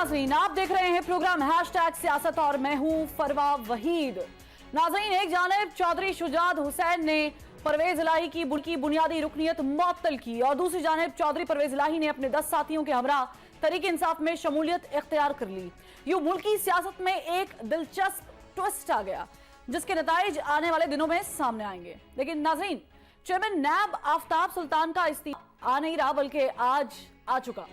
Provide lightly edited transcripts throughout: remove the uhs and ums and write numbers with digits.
नाज़रीन, आप देख रहे हैं प्रोग्राम हैशटैग सियासत और मैं हूं फरवा वहीद। नाज़रीन, एक जानिब चौधरी शुजात हुसैन ने परवेज इलाही की बुनियादी रुकनियत मुअत्तल की और दूसरी जानिब चौधरी परवेज इलाही ने अपने 10 साथियों के हमरा तहरीक इंसाफ में शमूलियत इख्तियार कर ली। यूं मुल्की सियासत में एक दिलचस्प ट्विस्ट आ गया जिसके नताइज आने वाले दिनों में सामने आएंगे। लेकिन नाज़रीन, चेयरमैन नैब आफ्ताब सुल्तान का इस्तीफा आ नहीं रहा बल्कि आज आ चुका।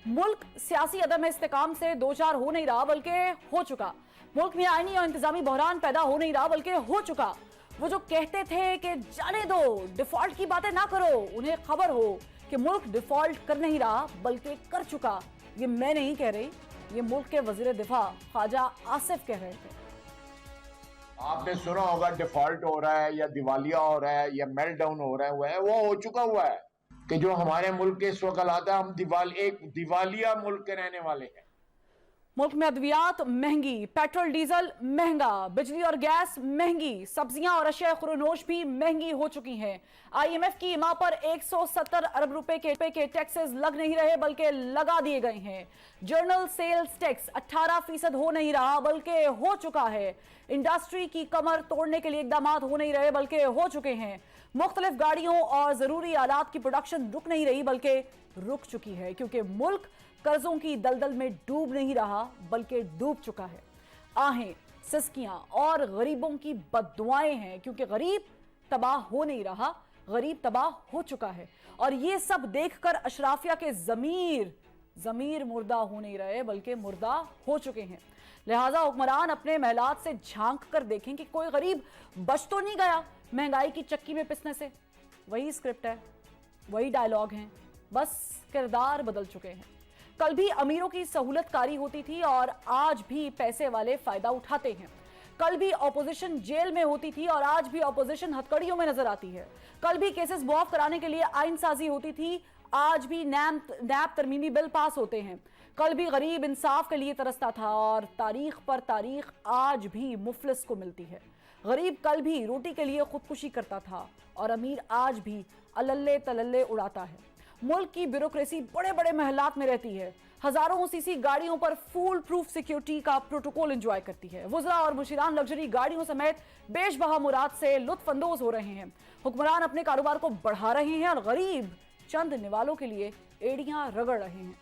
मुल्क सियासी अदम इस्तेकाम से दो चार हो नहीं रहा बल्कि हो चुका। मुल्क में आईनी और इंतजामी बहरान पैदा हो नहीं रहा बल्कि हो चुका। वो जो कहते थे कि जाने दो, डिफॉल्ट की बातें ना करो, उन्हें खबर हो कि मुल्क डिफॉल्ट कर नहीं रहा बल्कि कर चुका। ये मैं नहीं कह रही, ये मुल्क के वजीर दिफा ख्वाजा आसिफ कह रहे थे। आपने सुना होगा डिफॉल्ट हो रहा है या दिवालिया हो रहा है या मेल्टडाउन हो रहा है, वो हो चुका हुआ है कि जो हमारे मुल्क के इस वक्त हालात है, हम एक दिवालिया मुल्क के रहने वाले हैं। मुल्क में अद्वियात महंगी, पेट्रोल डीजल महंगा, बिजली और गैस महंगी, सब्जियां और अशिया खुरनोश भी महंगी हो चुकी हैं। IMF की इमा पर 170 अरब रुपए के टैक्सेस लग नहीं रहे बल्कि लगा दिए गए हैं। जर्नल सेल्स टैक्स 18% हो नहीं रहा बल्कि हो चुका है। इंडस्ट्री की कमर तोड़ने के लिए इकदाम हो नहीं रहे बल्कि हो चुके हैं। मुख्तलिफ गाड़ियों और जरूरी आलात की प्रोडक्शन रुक नहीं रही बल्कि रुक चुकी है, क्योंकि मुल्क कर्जों की दलदल में डूब नहीं रहा बल्कि डूब चुका है। आहें, सिसकियां और गरीबों की बद्दुआएं हैं, क्योंकि गरीब तबाह हो नहीं रहा, गरीब तबाह हो चुका है। और ये सब देखकर अशराफिया के जमीर मुर्दा हो नहीं रहे बल्कि मुर्दा हो चुके हैं। लिहाजा हुक्मरान अपने महलात से झांक कर देखें कि कोई गरीब बच तो नहीं गया महंगाई की चक्की में पिसने से। वही स्क्रिप्ट है, वही डायलॉग हैं, बस किरदार बदल चुके हैं। कल भी अमीरों की सहूलतकारी होती थी और आज भी पैसे वाले फायदा उठाते हैं। कल भी ऑपोजिशन जेल में होती थी और आज भी ऑपोजिशन हथकड़ियों में नजर आती है। कल भी केसेस मुआफ कराने के लिए आइन साजी होती थी, आज भी नैब तरमीमी बिल पास होते हैं। कल भी गरीब इंसाफ के लिए तरसता था और तारीख पर तारीख आज भी मुफलिस को मिलती है। गरीब कल भी रोटी के लिए खुदकुशी करता था और अमीर आज भी अल्ले तलल्ले उड़ाता है। मुल्क की ब्यूरोक्रेसी बड़े बड़े महलात में रहती है, हजारों सीसी गाड़ियों पर फूल प्रूफ सिक्योरिटी का प्रोटोकॉल एंजॉय करती है। वुज़रा और मुशीरान लग्जरी गाड़ियों समेत बेशबहा मुराद से लुत्फ अंदोज हो रहे हैं। हुक्मरान अपने कारोबार को बढ़ा रहे हैं और गरीब चंद निवालों के लिए एड़ियां रगड़ रहे हैं।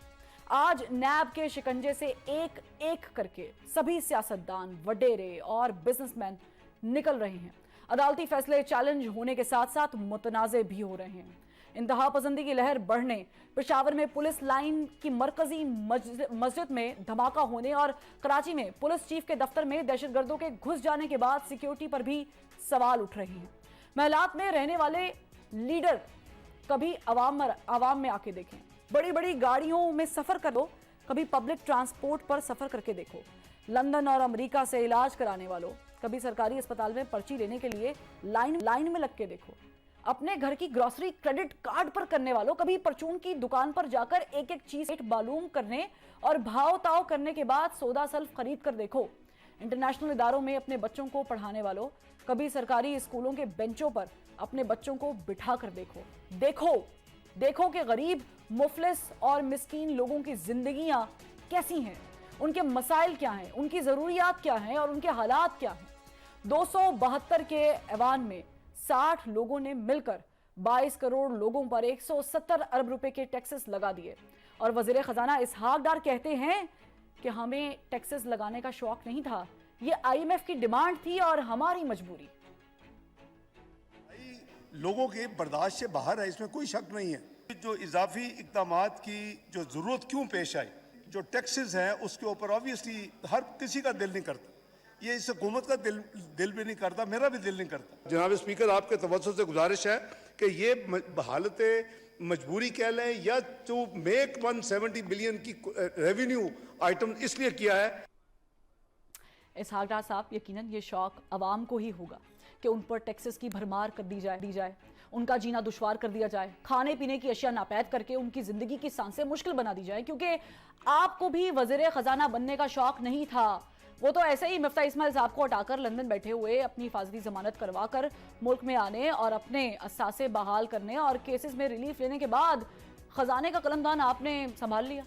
आज नैब के शिकंजे से एक एक करके सभी सियासतदान, वडेरे और बिजनेसमैन निकल रहे हैं। अदालती फैसले चैलेंज होने के साथ साथ मुतनाज़े भी हो रहे हैं। इंतहा पसंदी की लहर बढ़ने, पेशावर में पुलिस लाइन की मरकजी मस्जिद में धमाका होने और कराची में पुलिस चीफ के दफ्तर में दहशतगर्दों के घुस जाने के बाद सिक्योरिटी पर भी सवाल उठ रहे हैं। महलात में रहने वाले लीडर कभी आवाम में आके देखें, बड़ी बड़ी गाड़ियों में सफर कर दो, कभी पब्लिक ट्रांसपोर्ट पर सफर करके देखो। लंदन और अमेरिका से इलाज कराने वालों, कभी सरकारी अस्पताल में पर्ची लेने के लिए लाइन में लग के देखो। अपने घर की ग्रोसरी क्रेडिट कार्ड पर करने वालों, कभी परचून की दुकान पर जाकर एक एक चीज मालूम करने और भाव ताव करने के बाद सौदा सल्फ खरीद कर देखो। इंटरनेशनल इदारों में अपने बच्चों को पढ़ाने वालों, कभी सरकारी स्कूलों के बेंचों पर अपने बच्चों को बिठा कर देखो कि गरीब, मुफलिस और मिस्कीन लोगों की जिंदगियां कैसी हैं, उनके मसाइल क्या हैं, उनकी जरूरियात क्या हैं और उनके हालात क्या हैं। 272 के ऐवान में 60 लोगों ने मिलकर 22 करोड़ लोगों पर 170 अरब रुपए के टैक्सेस लगा दिए और वजीर खजाना इसहाक डार कहते हैं कि हमें टैक्सेस लगाने का शौक नहीं था, ये IMF की डिमांड थी और हमारी मजबूरी। लोगों के बर्दाश्त से बाहर है, इसमें कोई शक नहीं है। जो इजाफी इक़दामात की जो जरूरत क्यों पेश आई, जो टैक्सेस हैं उसके ऊपर ऑब्वियसली हर किसी का दिल नहीं करता, ये इस हुकूमत का दिल भी नहीं करता, मेरा भी दिल नहीं करता। जनाब स्पीकर, आपके तवज्जो से गुजारिश है कि ये हालत मजबूरी कह लें या तो मेक 170 बिलियन की रेवेन्यू आइटम इसलिए किया है। इसहाक डार साहब, यकीनन ये शौक अवाम को ही होगा कि उन पर टैक्सेस की भरमार कर दी जाए, उनका जीना दुश्वार कर दिया जाए, खाने पीने की अशिया नापैद करके उनकी जिंदगी की सांसें मुश्किल बना दी जाए। क्योंकि आपको भी वजीर खजाना बनने का शौक नहीं था, वो तो ऐसे ही मिफ्ता इस्माइल साहब को हटाकर लंदन बैठे हुए अपनी हिफाजती जमानत करवा कर मुल्क में आने और अपने असासे बहाल करने और केसेस में रिलीफ लेने के बाद खजाने का कलमदान आपने संभाल लिया।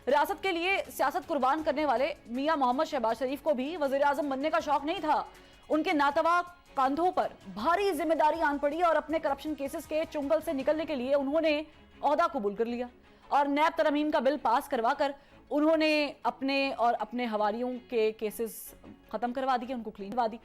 ریاست کے لیے سیاست قربان کرنے والے میاں محمد شہباز شریف کو بھی وزیر اعظم بننے کا شوق نہیں تھا. ان کے ناتواں کاندھوں پر بھاری ذمہ داری آن پڑی اور اپنے کرپشن کیسز کے چنگل سے نکلنے کے لیے انہوں نے عہدہ قبول کر لیا اور نیب ترمیم کا بل پاس کروا کر انہوں نے اپنے حوالیوں کے کیسز ختم کروا دیے, ان کو کلین کروا دی.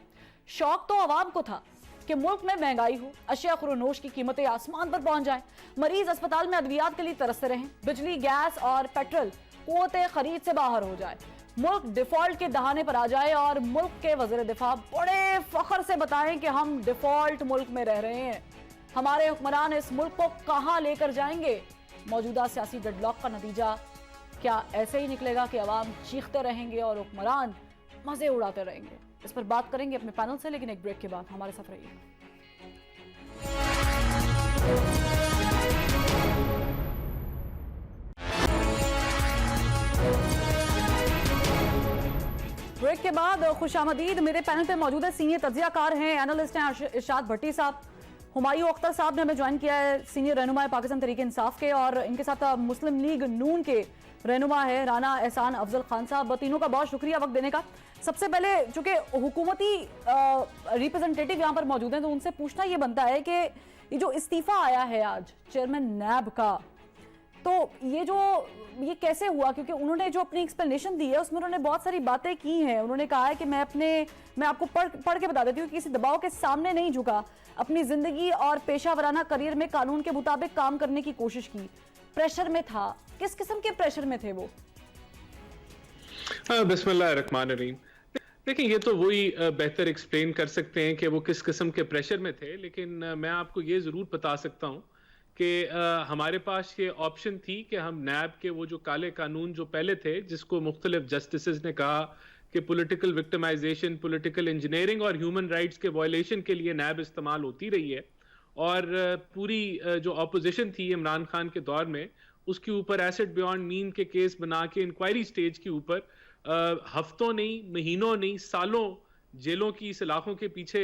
شوق تو عوام کو تھا کہ ملک میں مہنگائی ہو, اشیاء خورنوش کی قیمتیں آسمان پر پہنچ جائیں, مریض اسپتال میں ادویات کے لیے ترستے رہیں, بجلی, گیس اور پیٹرول قوت خرید سے باہر ہو جائے, ملک ڈیفالٹ کے دہانے پر آ جائے اور ملک کے وزیر دفاع بڑے فخر سے بتائیں کہ ہم ڈیفالٹ ملک میں رہ رہے ہیں. ہمارے حکمران اس ملک کو کہاں لے کر جائیں گے؟ موجودہ سیاسی ڈیڈ لاک کا نتیجہ کیا ایسے ہی نکلے گا کہ عوام چیختے رہیں گے اور حکمران مزے اڑاتے رہیں گے؟ اس پر بات کریں گے اپنے پینل سے, لیکن ایک بریک کے بعد. ہمارے ساتھ رہیے. بریک کے بعد خوش آمدید. میرے پینل پہ موجود ہے سینئر تجزیہ کار ہیں, اینالسٹ ہیں ارشاد بھٹی صاحب. ہمایوں اختر صاحب نے ہمیں جوائن کیا ہے, سینئر رہنما پاکستان تحریک انصاف کے, اور ان کے ساتھ مسلم لیگ نون کے رہنما ہے رانا احسان افضل خان صاحب. تینوں کا بہت شکریہ وقت دینے کا. سب سے پہلے چونکہ حکومتی ریپرزنٹیٹیو یہاں پر موجود ہیں تو ان سے پوچھنا یہ بنتا ہے کہ یہ جو استعفیٰ آیا ہے آج چیئرمین نیب کا, تو یہ کیسے ہوا؟ کیونکہ انہوں نے جو اپنی ایکسپلینیشن دی ہے اس میں انہوں نے بہت ساری باتیں کی ہیں. انہوں نے کہا ہے کہ میں آپ کو پڑھ کے بتا دیتی ہوں کہ کسی دباؤ کے سامنے نہیں جھکا, اپنی زندگی اور پیشہ ورانہ کریئر میں قانون کے مطابق کام کرنے کی کوشش کی. پریشر میں تھا, کس قسم کے پریشر میں تھے وہ؟ بسم اللہ الرحمن الرحیم. دیکھیں, یہ تو وہی بہتر ایکسپلین کر سکتے ہیں کہ وہ کس قسم کے پریشر میں تھے, لیکن میں آپ کو یہ ضرور بتا سکتا ہوں کہ ہمارے پاس یہ آپشن تھی کہ ہم نیب کے وہ جو کالے قانون جو پہلے تھے, جس کو مختلف جسٹسز نے کہا کہ پولیٹیکل وکٹمائزیشن, پولیٹیکل انجینئرنگ اور ہیومن رائٹس کے وائلیشن کے لیے نیب استعمال ہوتی رہی ہے, اور پوری جو اپوزیشن تھی عمران خان کے دور میں اس کے اوپر ایسٹ بیونڈ مین کے کیس بنا کے انکوائری سٹیج کے اوپر ہفتوں نہیں, مہینوں نہیں, سالوں جیلوں کی سلاخوں کے پیچھے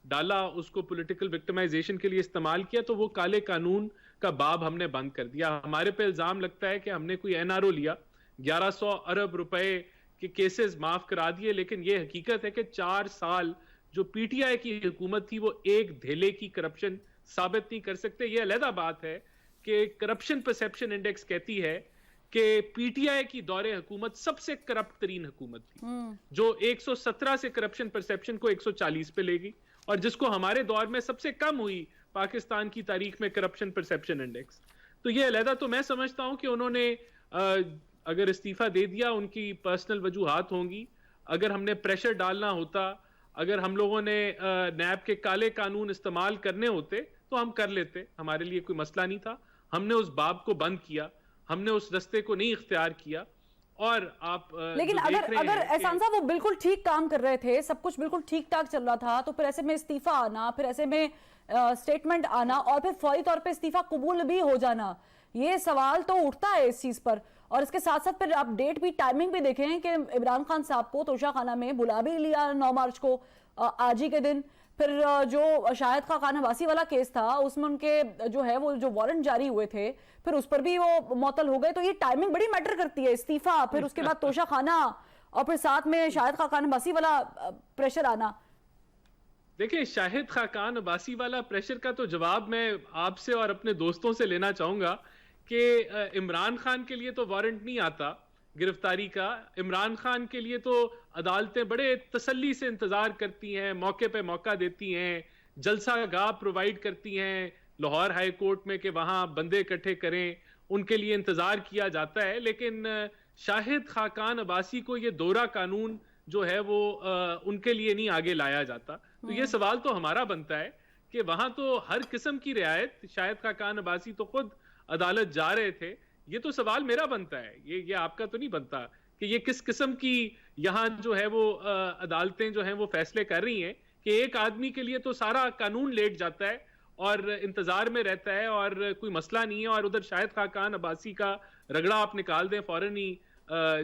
ڈالا, اس کو پولیٹیکل وکٹمائزیشن کے لیے استعمال کیا. تو وہ کالے قانون کا باب ہم نے بند کر دیا. ہمارے پہ الزام لگتا ہے کہ ہم نے کوئی NRO لیا, 1100 ارب روپے کے کیسز معاف کرا دیے, لیکن یہ حقیقت ہے کہ 4 سال جو PTI کی حکومت تھی وہ ایک دھیلے کی کرپشن ثابت نہیں کر سکتے. یہ علیحدہ بات ہے کہ کرپشن پرسیپشن انڈیکس کہتی ہے کہ PTI کی دور حکومت سب سے کرپٹ ترین حکومت تھی, جو 117 سے کرپشن پرسیپشن کو 140 پہ لے گئی, اور جس کو ہمارے دور میں سب سے کم ہوئی پاکستان کی تاریخ میں کرپشن پرسیپشن انڈیکس. تو یہ علیحدہ تو میں سمجھتا ہوں کہ انہوں نے اگر استعفیٰ دے دیا, ان کی پرسنل وجوہات ہوں گی. اگر ہم نے پریشر ڈالنا ہوتا, اگر ہم لوگوں نے نیب کے کالے قانون استعمال کرنے ہوتے تو ہم کر لیتے, ہمارے لیے کوئی مسئلہ نہیں تھا. ہم نے اس باب کو بند کیا, ہم نے اس رستے کو نہیں اختیار کیا. اور آپ لیکن اگر احسان صاحب وہ بالکل ٹھیک کام کر رہے تھے, سب کچھ بالکل ٹھیک ٹھاک چل رہا تھا, تو پھر ایسے میں استعفیٰ آنا, پھر ایسے میں سٹیٹمنٹ آنا, اور پھر فوری طور پہ استعفیٰ قبول بھی ہو جانا, یہ سوال تو اٹھتا ہے اس چیز پر. اور اس کے ساتھ ساتھ پھر آپ ڈیٹ بھی, ٹائمنگ بھی دیکھیں کہ عمران خان صاحب کو توشہ خانہ میں بلا بھی لیا 9 مارچ کو, آج ہی کے دن. پھر جو شاہد خاقان عباسی والا کیس تھا اس میں ان کے جو ہے وہ جو وارنٹ جاری ہوئے تھے, پھر اس پر بھی وہ معطل ہو گئے. تو یہ ٹائمنگ بڑی میٹر کرتی ہے, استعفیٰ, پھر اس کے بعد توشہ خانہ, اور پھر ساتھ میں شاہد خاقان عباسی والا پریشر آنا. دیکھیں, شاہد خاقان عباسی والا پریشر کا تو جواب میں آپ سے اور اپنے دوستوں سے لینا چاہوں گا کہ عمران خان کے لیے تو وارنٹ نہیں آتا گرفتاری کا. عمران خان کے لیے تو عدالتیں بڑے تسلی سے انتظار کرتی ہیں, موقع پہ موقع دیتی ہیں, جلسہ گاہ پرووائیڈ کرتی ہیں لاہور ہائی کورٹ میں کہ وہاں بندے اکٹھے کریں, ان کے لیے انتظار کیا جاتا ہے. لیکن شاہد خاقان عباسی کو یہ دورہ قانون جو ہے وہ ان کے لیے نہیں آگے لایا جاتا. تو یہ سوال تو ہمارا بنتا ہے کہ وہاں تو ہر قسم کی رعایت, شاہد خاقان عباسی تو خود عدالت جا رہے تھے. یہ تو سوال میرا بنتا ہے, یہ آپ کا تو نہیں بنتا کہ یہ کس قسم کی یہاں جو ہے وہ عدالتیں جو ہیں وہ فیصلے کر رہی ہیں کہ ایک آدمی کے لیے تو سارا قانون لیٹ جاتا ہے اور انتظار میں رہتا ہے اور کوئی مسئلہ نہیں ہے, اور ادھر شاہد خاقان عباسی کا رگڑا آپ نکال دیں فوراً ہی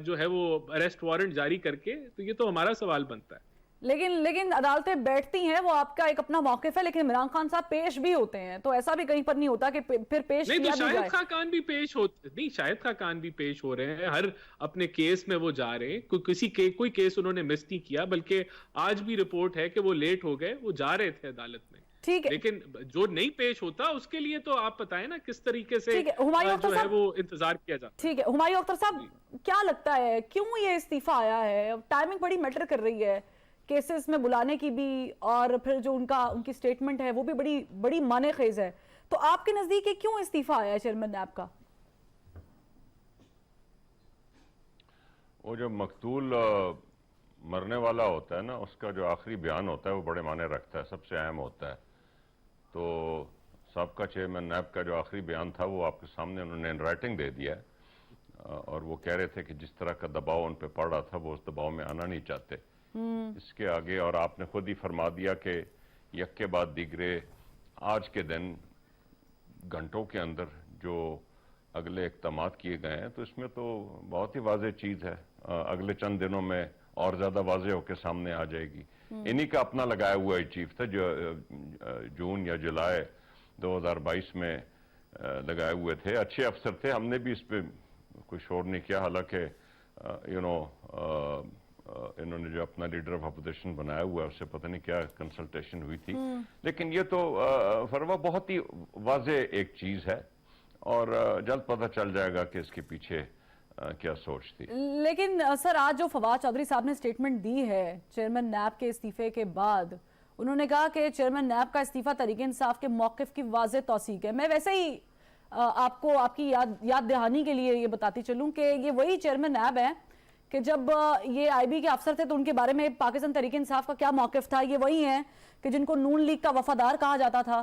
جو ہے وہ اریسٹ وارنٹ جاری کر کے. تو یہ تو ہمارا سوال بنتا ہے. لیکن عدالتیں بیٹھتی ہیں, وہ آپ کا ایک اپنا موقف ہے, لیکن عمران خان صاحب پیش بھی ہوتے ہیں, تو ایسا بھی کہیں پر نہیں ہوتا کہ پھر پیش نہیں, کیا تو بھی جائے. شاہد خاقان بھی پیش ہوتے نہیں, شاہد خاقان بھی پیش ہو رہے ہیں, ہر اپنے کیس میں وہ جا رہے ہیں, کوئی کیس انہوں نے مس نہیں کیا, بلکہ آج بھی رپورٹ ہے کہ وہ لیٹ ہو گئے, وہ جا رہے تھے عدالت میں. ٹھیک ہے, لیکن جو نہیں پیش ہوتا اس کے لیے تو آپ بتائیں نا کس طریقے سے ہمایوں جو ہے وہ انتظار کیا جاتا ہے. ٹھیک ہے ہمایوں اختر صاحب, کیا لگتا ہے کیوں یہ استعفیٰ آیا ہے؟ ٹائمنگ بڑی میٹر کر رہی ہے, کیسز میں بلانے کی بھی, اور پھر جو ان کی سٹیٹمنٹ ہے وہ بھی بڑی معنی خیز ہے. تو آپ کے نزدیک کیوں استعفیٰ آیا ہے چیئرمین نیب کا؟ وہ جو مقتول مرنے والا ہوتا ہے نا, اس کا جو آخری بیان ہوتا ہے وہ بڑے معنی رکھتا ہے, سب سے اہم ہوتا ہے. تو سابقہ چیئرمین نیب کا جو آخری بیان تھا وہ آپ کے سامنے انہوں نے ان رائٹنگ دے دیا ہے, اور وہ کہہ رہے تھے کہ جس طرح کا دباؤ ان پہ پڑ رہا تھا وہ اس دباؤ میں آنا نہیں چاہتے. اس کے آگے, اور آپ نے خود ہی فرما دیا کہ یک کے بعد دیگرے آج کے دن گھنٹوں کے اندر جو اگلے اقدامات کیے گئے ہیں, تو اس میں تو بہت ہی واضح چیز ہے, اگلے چند دنوں میں اور زیادہ واضح ہو کے سامنے آ جائے گی. انہی کا اپنا لگایا ہوا چیف تھا جو جون یا جولائی 2022 میں لگائے ہوئے تھے. اچھے افسر تھے, ہم نے بھی اس پہ کوئی شور نہیں کیا, حالانکہ انہوں نے جو اپنا لیڈر آف اپوزیشن بنایا ہوا ہے اس سے پتہ نہیں کیا کنسلٹیشن ہوئی تھی. لیکن یہ تو فروا بہت ہی واضح ایک چیز ہے, اور جلد پتہ چل جائے گا کہ اس کے پیچھے کیا سوچ تھی. لیکن سر, آج جو فواد چودھری صاحب نے سٹیٹمنٹ دی ہے چیئرمین نیب کے استعفے کے بعد, انہوں نے کہا کہ چیئرمین نیب کا استعفیٰ تحریک انصاف کے موقف کی واضح توثیق ہے. میں ویسے ہی آپ کو آپ کی یاد دہانی کے لیے یہ بتاتی چلوں کہ یہ وہی چیئرمین نیب ہیں کہ جب یہ آئی بی کے افسر تھے تو ان کے بارے میں پاکستان تحریک انصاف کا کیا موقف تھا. یہ وہی ہیں کہ جن کو نون لیگ کا وفادار کہا جاتا تھا,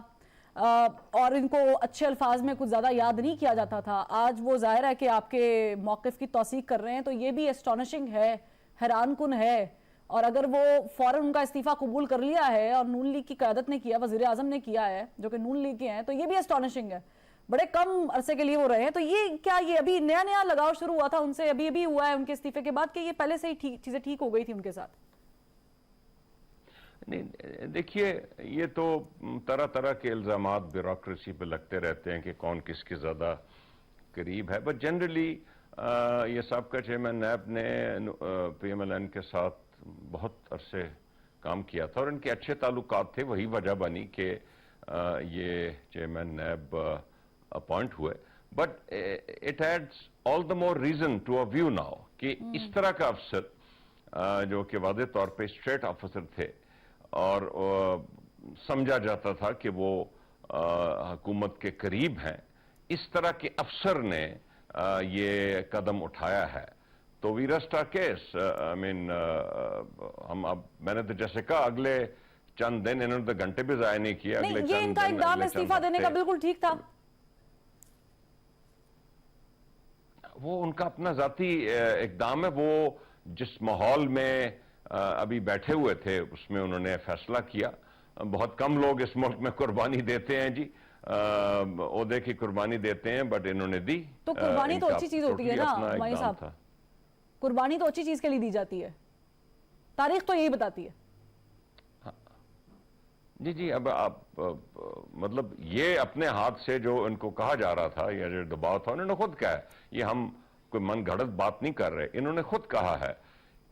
اور ان کو اچھے الفاظ میں کچھ زیادہ یاد نہیں کیا جاتا تھا. آج وہ ظاہر ہے کہ آپ کے موقف کی توثیق کر رہے ہیں, تو یہ بھی اسٹانشنگ ہے, حیران کن ہے. اور اگر وہ فوراً ان کا استعفیٰ قبول کر لیا ہے اور نون لیگ کی قیادت نے کیا, وزیر اعظم نے کیا ہے جو کہ نون لیگ کے ہیں, تو یہ بھی اسٹانشنگ ہے. بڑے کم عرصے کے لیے وہ رہے ہیں, تو یہ ابھی نیا لگاؤ شروع ہوا تھا ان سے, ابھی ہوا ہے ان کے استعفے کے بعد, کہ یہ پہلے سے ہی چیزیں ٹھیک ہو گئی تھی ان کے ساتھ؟ نہیں, دیکھیے یہ تو طرح طرح کے الزامات بیوروکریسی پہ لگتے رہتے ہیں کہ کون کس کے زیادہ قریب ہے. بٹ جنرلی یہ سابقہ چیئرمین نیب نے پی ایم ایل این کے ساتھ بہت عرصے کام کیا تھا, اور ان کے اچھے تعلقات تھے, وہی وجہ بنی کہ یہ چیئرمین نیب اپوائنٹ ہوئے. But it adds all the more reason to a view now کہ اس طرح کا افسر جو کہ واضح طور پہ اسٹریٹ آفیسر تھے اور سمجھا جاتا تھا کہ وہ حکومت کے قریب ہیں, اس طرح کے افسر نے یہ قدم اٹھایا ہے. تو وی ریسٹ آر کیس. میں نے تو جیسے کہا اگلے چند دن, انہوں نے تو گھنٹے بھی ضائع نہیں کیا. یہ ان کا اقدام استعفیٰ دینے کا بالکل ٹھیک تھا. وہ ان کا اپنا ذاتی اقدام ہے. وہ جس ماحول میں ابھی بیٹھے ہوئے تھے اس میں انہوں نے فیصلہ کیا. بہت کم لوگ اس ملک میں قربانی دیتے ہیں جی, عہدے کی قربانی دیتے ہیں, بٹ انہوں نے دی. تو قربانی تو اچھی چیز ہوتی ہے نا ہماری صاحب, قربانی تو اچھی چیز کے لیے دی جاتی ہے, تاریخ تو یہی بتاتی ہے. جی اب آپ مطلب یہ اپنے ہاتھ سے جو ان کو کہا جا رہا تھا یا جو دباؤ تھا, انہوں نے خود کہا ہے, یہ ہم کوئی من گھڑت بات نہیں کر رہے. انہوں نے خود کہا ہے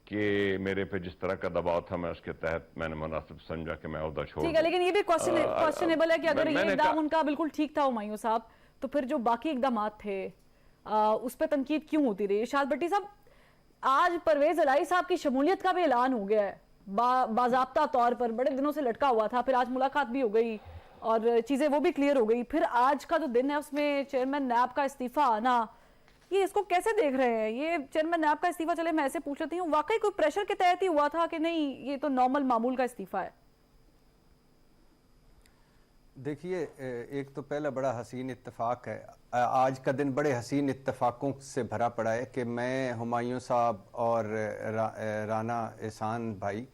کہ میرے پہ جس طرح کا دباؤ تھا میں اس کے تحت میں نے مناسب سمجھا کہ میں عہدہ چھوڑ دوں. ٹھیک ہے, لیکن یہ بھی کوسچنیبل ہے کہ اگر یہ اقدام ان کا بالکل ٹھیک تھا ہمایوں صاحب, تو پھر جو باقی اقدامات تھے اس پہ تنقید کیوں ہوتی رہی؟ شاہد بھٹی صاحب, آج پرویز الہی صاحب کی شمولیت کا بھی اعلان ہو گیا ہے باضابطہ طور پر, بڑے دنوں سے لٹکا ہوا تھا, پھر آج ملاقات بھی ہو گئی اور چیزیں وہ بھی کلیئر ہو گئی. پھر آج کا جو دن ہے اس میں چیئرمین نیب کا استعفیٰ آنا, یہ اس کو کیسے دیکھ رہے ہیں؟ یہ چیئرمین نیب کا استعفیٰ, چلے میں ایسے پوچھ لیتی ہوں, واقعی کوئی پریشر کے تحت ہی ہوا تھا کہ نہیں یہ تو نارمل معمول کا استعفیٰ ہے؟ دیکھیے, ایک تو پہلا بڑا حسین اتفاق ہے, آج کا دن بڑے حسین اتفاقوں سے بھرا پڑا ہے کہ میں, ہمایوں صاحب اور رانا احسان بھائی,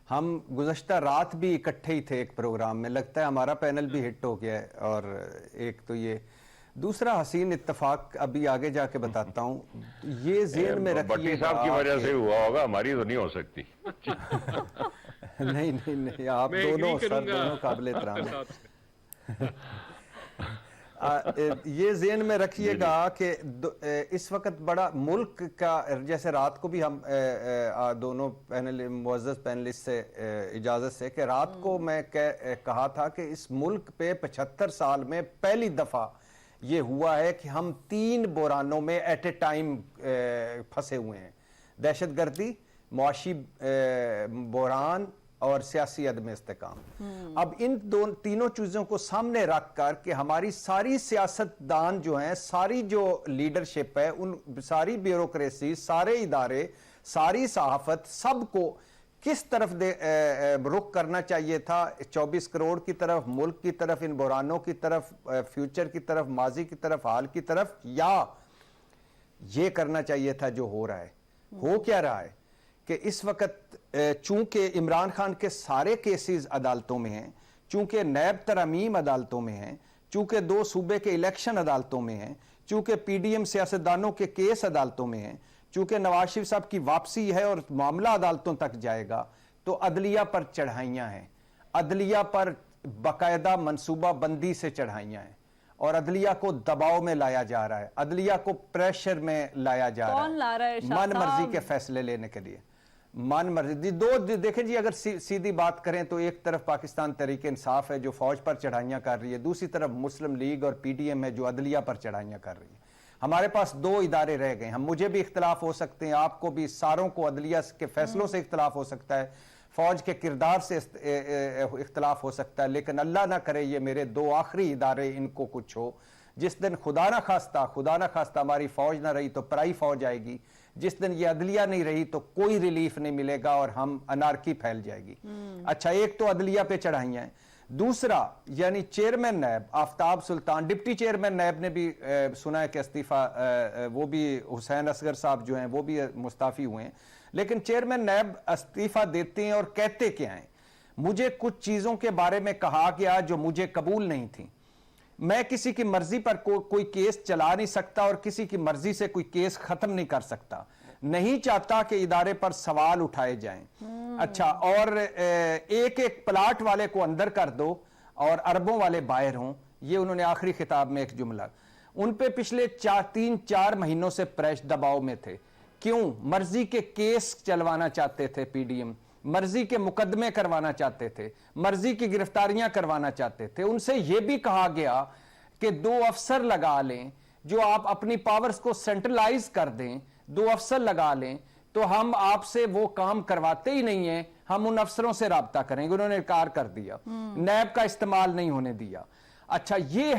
ہم گزشتہ رات بھی اکٹھے ہی تھے ایک پروگرام میں. لگتا ہے ہمارا پینل بھی ہٹ ہو گیا ہے. اور ایک تو یہ دوسرا حسین اتفاق ابھی آگے جا کے بتاتا ہوں, یہ ذہن میں رکھیے. بٹی صاحب کی وجہ سے ہوا ہوگا, ہماری تو نہیں ہو سکتی. नहीं आप मैं दोनों agree सर करूंगा दोनों काबिल एहतराम हैं। आपके साथ। ये ज़हन में रखिएगा कि इस वक्त बड़ा मुल्क का, जैसे रात को भी हम दोनों मुअज़्ज़ज़ पैनलिस्ट से इजाज़त से कि रात को मैं कहा था कि इस मुल्क पे 75 साल में पहली दफ़ा ये हुआ है कि हम 3 बुरानों में एट ए टाइम फंसे हुए हैं, दहशतगर्दी, मुआशी बुरान और सियासी अदम इस्तेकाम। अब इन तीनों चीज़ों को सामने रख कर कि हमारी सारी सियासतदान जो हैं, सारी जो लीडरशिप है, उन सारी ब्यूरोक्रेसी, सारे इदारे, सारी सहाफत, सबको किस तरफ रुख करना चाहिए था, 24 करोड़ की तरफ, मुल्क की तरफ, इन बुरानों की तरफ, फ्यूचर की तरफ, माजी की तरफ, हाल की तरफ, या ये करना चाहिए था जो हो रहा है। हो क्या रहा है कि इस वक्त चूंकि इमरान खान के सारे केसेस अदालतों में हैं, चूंकि नैब तरमीम अदालतों में हैं, चूंकि 2 सूबे के इलेक्शन अदालतों में हैं, चूंकि पीडीएम सियासतदानों के केस अदालतों में हैं, चूंकि नवाज शरीफ साहब की वापसी है और मामला अदालतों तक जाएगा, तो अदलिया पर चढ़ाइयाँ हैं, अदलिया पर बाकायदा मनसूबा बंदी से चढ़ाइयाँ हैं और अदलिया को दबाव में लाया जा रहा है, अदलिया को प्रेशर में लाया जा रहा है मन मर्जी के फैसले लेने के लिए। मन मर्जी दो देखें जी, अगर सीधी बात करें तो एक तरफ पाकिस्तान तहरीक इंसाफ है जो फौज पर चढ़ाइयाँ कर रही है, दूसरी तरफ मुस्लिम लीग और पीडीएम है जो अदलिया पर चढ़ाइयाँ कर रही है। हमारे पास 2 इदारे रह गए हैं, मुझे भी इख्तलाफ हो सकते हैं, आपको भी, सारों को अदलिया के फैसलों से इख्तलाफ हो सकता है, फौज के किरदार से इख्तलाफ हो सकता है, लेकिन अल्लाह ना करे ये मेरे 2 आखिरी इदारे इनको कुछ हो। जिस दिन खुदा ना खास्ता हमारी फौज ना रही तो पराई फौज आएगी, जिस दिन ये अदलिया नहीं रही तो कोई रिलीफ नहीं मिलेगा और हम अनारकी फैल जाएगी। अच्छा, एक तो अदलिया पे चढ़ाइयाँ हैं, दूसरा यानी चेयरमैन नैब आफ्ताब सुल्तान, डिप्टी चेयरमैन नैब ने भी सुना है कि इस्तीफा, वो भी हुसैन असगर साहब जो हैं वो भी मुस्ताफी हुए हैं, लेकिन चेयरमैन नैब इस्तीफा देते हैं और कहते क्या हैं, मुझे कुछ चीज़ों के बारे में कहा गया जो मुझे कबूल नहीं थी, मैं किसी की मर्जी पर कोई केस चला नहीं सकता और किसी की मर्जी से कोई केस खत्म नहीं कर सकता, नहीं चाहता कि इदारे पर सवाल उठाए जाएं। अच्छा, और एक एक प्लाट वाले को अंदर कर दो और अरबों वाले बाहर हों, ये उन्होंने आखिरी खिताब में एक जुमला, उन पे पिछले 3-4 महीनों से प्रेस दबाव में थे। क्यों? मर्जी के केस चलवाना चाहते थे पीडीएम, मर्जी के मुकदमे करवाना चाहते थे, मर्जी की गिरफ्तारियां करवाना चाहते थे। उनसे यह भी कहा गया कि 2 अफसर लगा लें, जो आप अपनी पावर्स को सेंट्रलाइज कर दें, 2 अफसर लगा लें तो हम आपसे वो काम करवाते ही नहीं है, हम उन अफसरों से राब्ता करेंगे। उन्होंने इनकार कर दिया, नैब का इस्तेमाल नहीं होने दिया। अच्छा, ये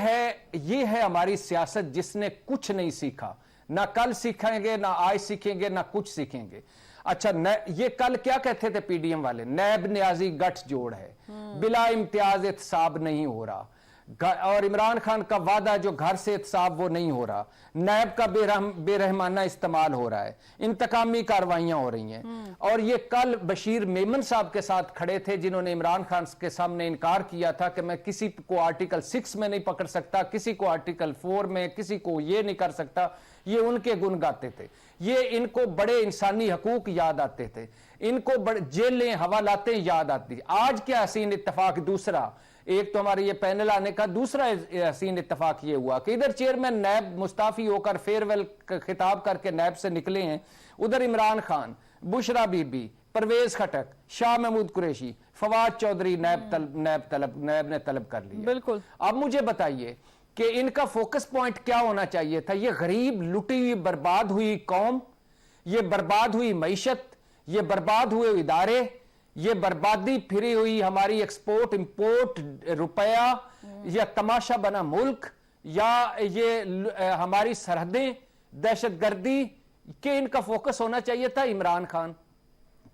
है हमारी सियासत जिसने कुछ नहीं सीखा, ना कल सीखेंगे, ना आज सीखेंगे, ना कुछ सीखेंगे। अच्छा, ये कल क्या कहते थे पीडीएम वाले, नैब न्याजी गठजोड़ है, बिला इम्तियाज एहतसाब नहीं हो रहा, और इमरान खान का वादा जो घर से एहतसाब वो नहीं हो रहा, नैब का बेरहमाना इस्तेमाल हो रहा है, इंतकामी कार्रवाइयां हो रही हैं। और ये कल बशीर मेमन साहब के साथ खड़े थे जिन्होंने इमरान खान के सामने इनकार किया था कि मैं किसी को आर्टिकल 6 में नहीं पकड़ सकता, किसी को आर्टिकल 4 में, किसी को ये नहीं कर सकता। ये उनके गुण गाते थे, ये इनको बड़े इंसानी हकूक याद आते थे, इनको बड़े जेलें हवालातें याद आती। आज क्या हसीन इत्तेफाक, दूसरा एक तो हमारे ये पैनल आने का दूसरा हसीन इत्तेफाक ये हुआ कि इधर चेयरमैन नैब मुस्ताफी होकर फेयरवेल खिताब करके नैब से निकले हैं, उधर इमरान खान, बुशरा बीबी, परवेज खटक, शाह महमूद कुरैशी, फवाद चौधरी नैब ने तलब कर लिया। बिल्कुल। अब मुझे बताइए कि इनका फोकस पॉइंट क्या होना चाहिए था? ये गरीब, लुटी हुई, बर्बाद हुई कौम, ये बर्बाद हुई मईशत, ये बर्बाद हुए इदारे, ये बर्बादी फिरी हुई हमारी एक्सपोर्ट इंपोर्ट रुपया, या तमाशा बना मुल्क, या ये हमारी सरहदें, दहशतगर्दी के इनका फोकस होना चाहिए था इमरान खान,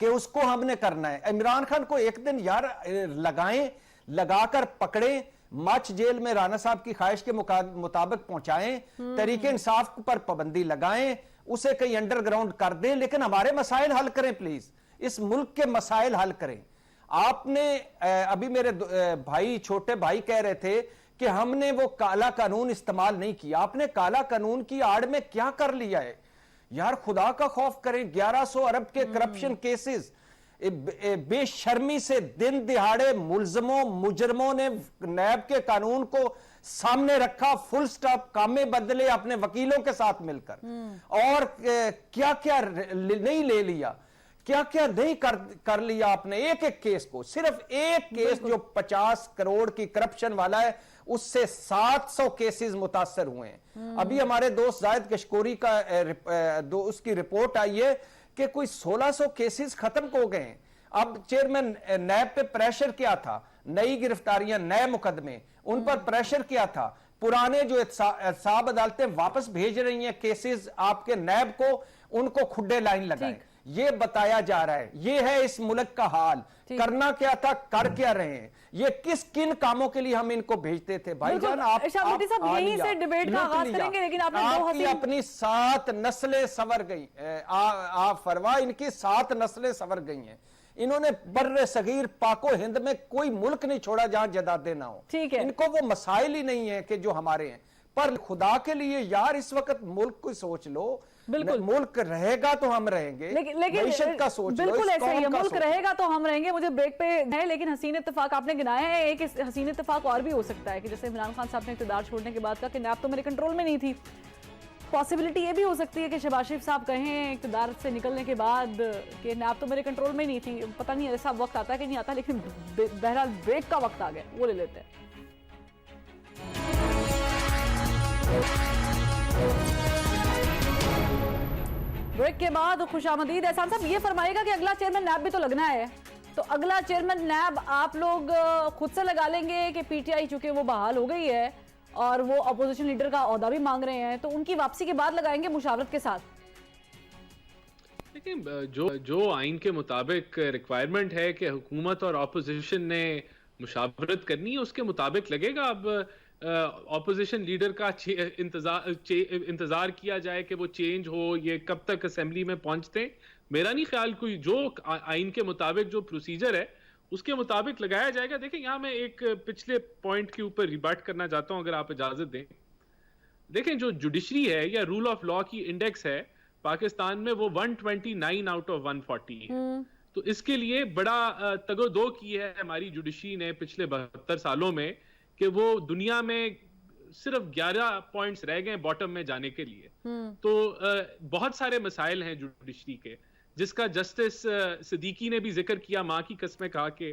कि उसको हमने करना है। इमरान खान को एक दिन यार लगाएं, लगाकर पकड़ें, मच जेल में राना साहब की ख्वाहिश के मुताबिक पहुंचाएं, तरीके इंसाफ पर पाबंदी लगाएं, उसे कहीं अंडरग्राउंड कर दें, लेकिन हमारे मसाइल हल करें प्लीज, इस मुल्क के मसाइल हल करें। आपने अभी मेरे भाई, छोटे भाई कह रहे थे कि हमने वो काला कानून इस्तेमाल नहीं किया। आपने काला कानून की आड़ में क्या कर लिया है यार? खुदा का खौफ करें। 1100 अरब के करप्शन केसेस, बेशर्मी से दिन दिहाड़े मुजरमों ने नैब के कानून को सामने रखा, फुल स्टॉप, कामे बदले अपने वकीलों के साथ मिलकर, और क्या क्या नहीं ले लिया, क्या क्या नहीं कर लिया आपने। एक एक केस को, सिर्फ एक केस जो 50 करोड़ की करप्शन वाला है, उससे 700 केसेस मुतासर हुए हैं। अभी हमारे दोस्त जायद कशकोरी का उसकी रिपोर्ट आई है कि कोई 1600 केसेस खत्म हो गए हैं। अब चेयरमैन नैब पे प्रेशर क्या था, नई गिरफ्तारियां, नए मुकदमे, उन पर प्रेशर क्या था, पुराने जो एहतसाब अदालतें वापस भेज रही हैं केसेस आपके नैब को, उनको खुड्डे लाइन लगाए, ये बताया जा रहा है। ये है इस मुल्क का हाल। करना क्या था, कर क्या रहे हैं, ये किन कामों के लिए हम इनको भेजते थे। भाईजान आप यहीं से डिबेट का आगाज करेंगे, लेकिन आपने अपनी 7 नस्लें संवर गई, आप फरवा, इनकी 7 नस्लें संवर गई हैं। इन्होंने बर्रे सगीर पाको हिंद में कोई मुल्क नहीं छोड़ा जहां जदादे ना हो। ठीक है, इनको वो मसाइल ही नहीं है कि जो हमारे हैं। पर खुदा के लिए यार इस वक्त मुल्क को सोच लो, बिल्कुल मुल्क रहेगा तो हम रहेंगे, लेकिन मईशत का सोच लो, बिल्कुल ऐसा ही है, मुल्क रहेगा तो हम रहेंगे। मुझे ब्रेक पे है, लेकिन हसीन इत्तेफाक आपने गिनाया है, एक हसीन इत्तेफाक और भी हो सकता है कि जैसे इमरान खान साहब ने इक़्तिदार छोड़ने के बाद कहा कि नैब तो मेरे कंट्रोल में नहीं थी। पॉसिबिलिटी ये भी हो सकती है कि शहबाज शरीफ साहब कहें इक़्तिदार से निकलने के बाद कि नैब तो मेरे कंट्रोल में नहीं थी। पता नहीं ऐसा वक्त आता है कि नहीं आता, लेकिन बहरहाल ब्रेक का वक्त आ गया, वो ले लेते हैं। ब्रेक के बाद खुशामदीद। एहसान साहब ये फरमाइएगा कि अगला चेयरमैन नैब भी तो लगना है, तो अगला चेयरमैन नैब आप लोग खुद से लगा लेंगे कि पीटीआई चूंकि वो बहाल हो गई है और वो अपोजिशन लीडर का ओहदा भी मांग रहे हैं, तो उनकी वापसी के बाद लगाएंगे मुशावरत के साथ? देखिए, जो आइन के मुताबिक रिक्वायरमेंट है कि हुकूमत और अपोजिशन ने मुशावरत करनी है, उसके मुताबिक लगेगा। अब ऑपोजिशन लीडर का इंतजार किया जाए कि वो चेंज हो, ये कब तक असेंबली में पहुंचते हैं, मेरा नहीं ख्याल। कोई जो आइन के मुताबिक जो प्रोसीजर है उसके मुताबिक लगाया जाएगा। देखिए, यहाँ मैं एक पिछले पॉइंट के ऊपर रिबाट करना चाहता हूं, अगर आप इजाजत दें। देखें, जो जुडिशरी है या रूल ऑफ लॉ की इंडेक्स है पाकिस्तान में, वो 129 आउट ऑफ 140 है। तो इसके लिए बड़ा तगोदो की है हमारी जुडिशरी ने पिछले 72 सालों में कि वो दुनिया में सिर्फ 11 पॉइंट्स रह गए बॉटम में जाने के लिए। तो बहुत सारे मसाइल हैं जुडिशरी के, जिसका जस्टिस सिद्दीकी ने भी जिक्र किया, माँ की कसमें खा के।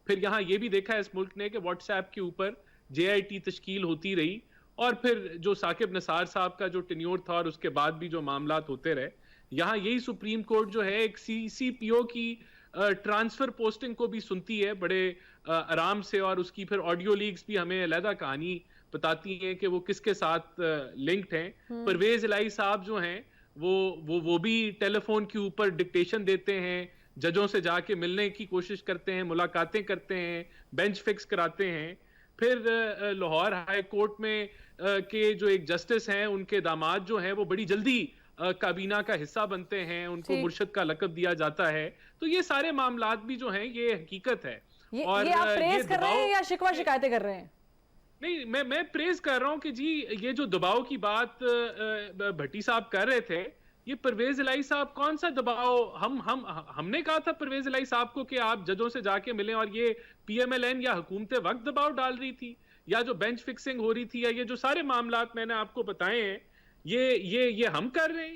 फिर यहाँ ये भी देखा है इस मुल्क ने कि व्हाट्सएप के ऊपर JIT तश्कील होती रही, और फिर जो साकिब नसार साहब का जो टेन्योर था और उसके बाद भी जो मामलात होते रहे, यहाँ यही सुप्रीम कोर्ट जो है एक CCPO की ट्रांसफर पोस्टिंग को भी सुनती है बड़े आराम से, और उसकी फिर ऑडियो लीक्स भी हमें अलग कहानी बताती हैं कि वो किसके साथ लिंक्ड हैं। परवेज इलाही साहब जो हैं वो भी टेलीफोन के ऊपर डिक्टेशन देते हैं, जजों से जाके मिलने की कोशिश करते हैं, मुलाकातें करते हैं, बेंच फिक्स कराते हैं। फिर लाहौर हाई कोर्ट में के जो एक जस्टिस हैं, उनके दामाद जो हैं वो बड़ी जल्दी काबीना का हिस्सा बनते हैं, उनको मुर्शद का लकब दिया जाता है। तो ये सारे मामलात भी जो हैं ये हकीकत है। और ये आप प्रेज कर रहे हैं या शिकवा शिकायतें कर रहे हैं? नहीं, मैं प्रेज कर रहा हूं कि जी ये जो दबाव की बात भट्टी साहब कर रहे थे, ये परवेज इलाही साहब कौन सा दबाव, हमने कहा था परवेज इलाही साहब को कि आप जजों से जाके मिलें, और ये PMLN या हुकूमत वक्त दबाव डाल रही थी, या जो बेंच फिक्सिंग हो रही थी, या ये जो सारे मामलात मैंने आपको बताए हैं, ये हम कर रहे हैं।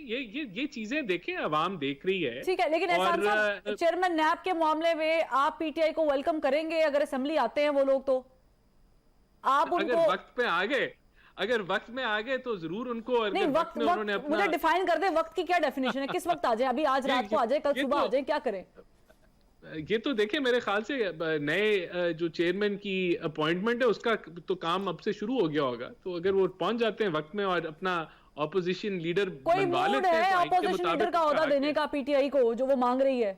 ये चीजें देखें, अवाम देख रही है। ठीक है, लेकिन चेयरमैन नैब के मामले में आप PTI को वेलकम करेंगे अगर असेंबली आते हैं वो लोग? तो आप उनको अगर वक्त में आ गए तो जरूर उनको। नहीं, वक्त उन्होंने अपना मुझे डिफाइन कर दे, वक्त की क्या डेफिनेशन है? किस वक्त आ जाए? अभी आज रात को आ जाए, कल सुबह आ जाए, क्या करें? ये तो देखें, मेरे ख्याल से नए जो चेयरमैन की अपॉइंटमेंट है उसका तो काम अब से शुरू हो गया होगा। तो अगर वो पहुंच जाते हैं वक्त में और अपना ऑपोजिशन लीडर बनवा लेते हैं, कोई मूड है ऑपोजिशन लीडर का ओहदा देने का PTI को जो वो मांग रही है?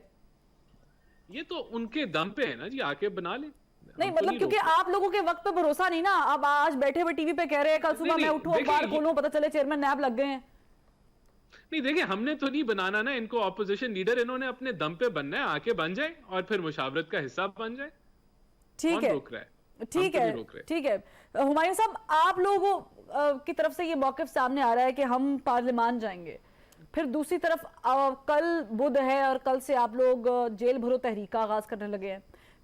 ये तो उनके दम पे है ना जी, आके बना ले। नहीं मतलब क्योंकि आप लोगों के वक्त पे भरोसा नहीं ना। अब आज बैठे हुए टीवी पे कह रहे हैं, कल सुबह मैं उठूं अखबार खोलूं पता चले चेयरमैन नैब लग गए हैं। नहीं देखिए, हमने तो नहीं बनाना ना इनको ऑपोजिशन लीडर, इन्होंने अपने दम पे बनना है, आके बन जाए और फिर मुशावरत का हिस्सा बन जाए। ठीक है, ठीक है, ठीक है। हुमायूं साहब, आप लोगों की तरफ से ये मौक़िफ़ सामने आ रहा है कि हम पार्लियामान जाएंगे, پھر دوسری طرف کل بدھ ہے اور کل سے آپ لوگ جیل بھرو تحریک کا آغاز کرنے لگے ہیں،